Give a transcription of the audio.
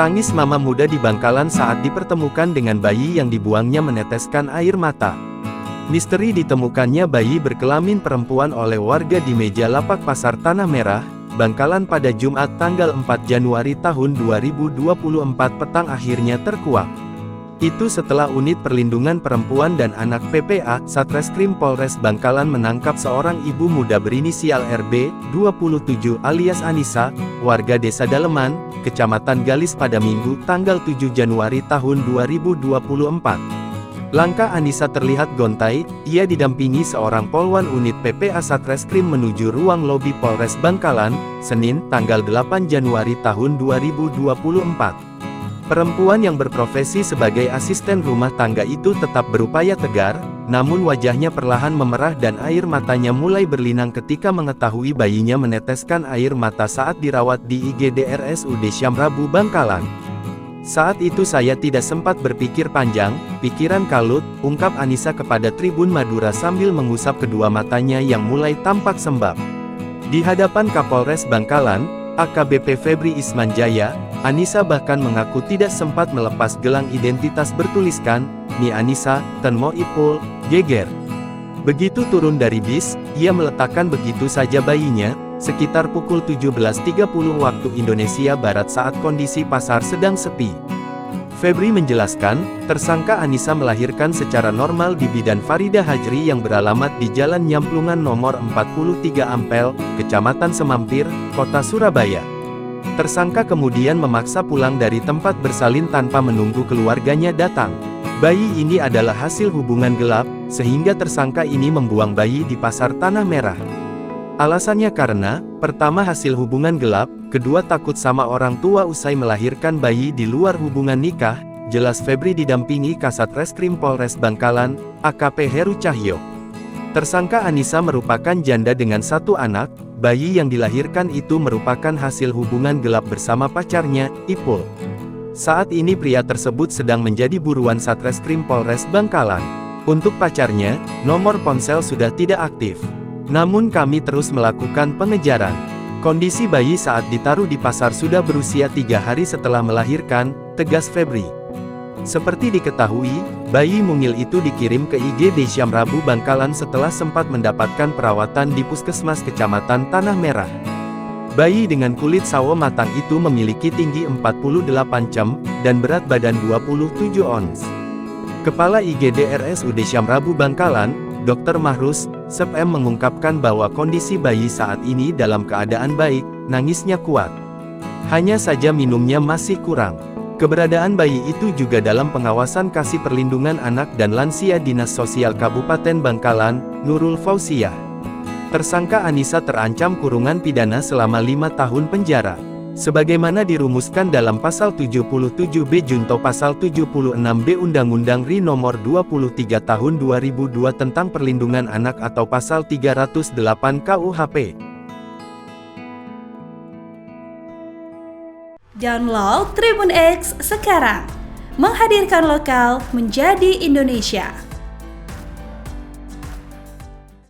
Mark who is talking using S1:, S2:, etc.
S1: Tangis mama muda di Bangkalan saat dipertemukan dengan bayi yang dibuangnya meneteskan air mata. Misteri ditemukannya bayi berkelamin perempuan oleh warga di meja lapak Pasar Tanah Merah, Bangkalan pada Jumat tanggal 4 Januari tahun 2024 petang akhirnya terkuak. Itu setelah Unit Perlindungan Perempuan dan Anak PPA, Satreskrim Polres Bangkalan menangkap seorang ibu muda berinisial RB, 27 alias Anissa, warga Desa Daleman, Kecamatan Galis pada Minggu tanggal 7 Januari tahun 2024. Langkah Anissa terlihat gontai, ia didampingi seorang polwan unit PPA Satreskrim menuju ruang lobi Polres Bangkalan, Senin, tanggal 8 Januari tahun 2024. Perempuan yang berprofesi sebagai asisten rumah tangga itu tetap berupaya tegar, namun wajahnya perlahan memerah dan air matanya mulai berlinang ketika mengetahui bayinya meneteskan air mata saat dirawat di IGD RSUD Syamrabu Bangkalan. "Saat itu saya tidak sempat berpikir panjang, pikiran kalut," ungkap Anissa kepada Tribun Madura sambil mengusap kedua matanya yang mulai tampak sembab. Di hadapan Kapolres Bangkalan, AKBP Febri Ismanjaya, Anissa bahkan mengaku tidak sempat melepas gelang identitas bertuliskan, "Mi Anissa, Ten Mo Ipul," geger. Begitu turun dari bis, ia meletakkan begitu saja bayinya, sekitar pukul 17.30 waktu Indonesia Barat saat kondisi pasar sedang sepi. Febri menjelaskan, tersangka Anissa melahirkan secara normal di bidan Farida Hajri yang beralamat di Jalan Nyamplungan nomor 43 Ampel, Kecamatan Semampir, Kota Surabaya. Tersangka kemudian memaksa pulang dari tempat bersalin tanpa menunggu keluarganya datang. Bayi ini adalah hasil hubungan gelap, sehingga tersangka ini membuang bayi di Pasar Tanah Merah. Alasannya karena, pertama hasil hubungan gelap, kedua takut sama orang tua usai melahirkan bayi di luar hubungan nikah, jelas Febri didampingi Kasat Reskrim Polres Bangkalan, AKP Heru Cahyo. Tersangka Anissa merupakan janda dengan satu anak, bayi yang dilahirkan itu merupakan hasil hubungan gelap bersama pacarnya, Ipul. Saat ini pria tersebut sedang menjadi buruan Satreskrim Polres Bangkalan. Untuk pacarnya, nomor ponsel sudah tidak aktif. Namun kami terus melakukan pengejaran. Kondisi bayi saat ditaruh di pasar sudah berusia 3 hari setelah melahirkan, tegas Febri. Seperti diketahui, bayi mungil itu dikirim ke IGD Syamrabu Bangkalan setelah sempat mendapatkan perawatan di Puskesmas Kecamatan Tanah Merah. Bayi dengan kulit sawo matang itu memiliki tinggi 48 cm, dan berat badan 27 ons. Kepala IGD RSUD Syamrabu Bangkalan, Dr. Mahrus, SEPM mengungkapkan bahwa kondisi bayi saat ini dalam keadaan baik, nangisnya kuat. Hanya saja minumnya masih kurang. Keberadaan bayi itu juga dalam pengawasan Kasih Perlindungan Anak dan Lansia Dinas Sosial Kabupaten Bangkalan, Nurul Fauziah. Tersangka Anissa terancam kurungan pidana selama 5 tahun penjara. Sebagaimana dirumuskan dalam Pasal 77B Junto Pasal 76B Undang-Undang RI Nomor 23 Tahun 2002 tentang Perlindungan Anak atau Pasal 308 KUHP.
S2: Download Tribun X sekarang, menghadirkan lokal menjadi Indonesia.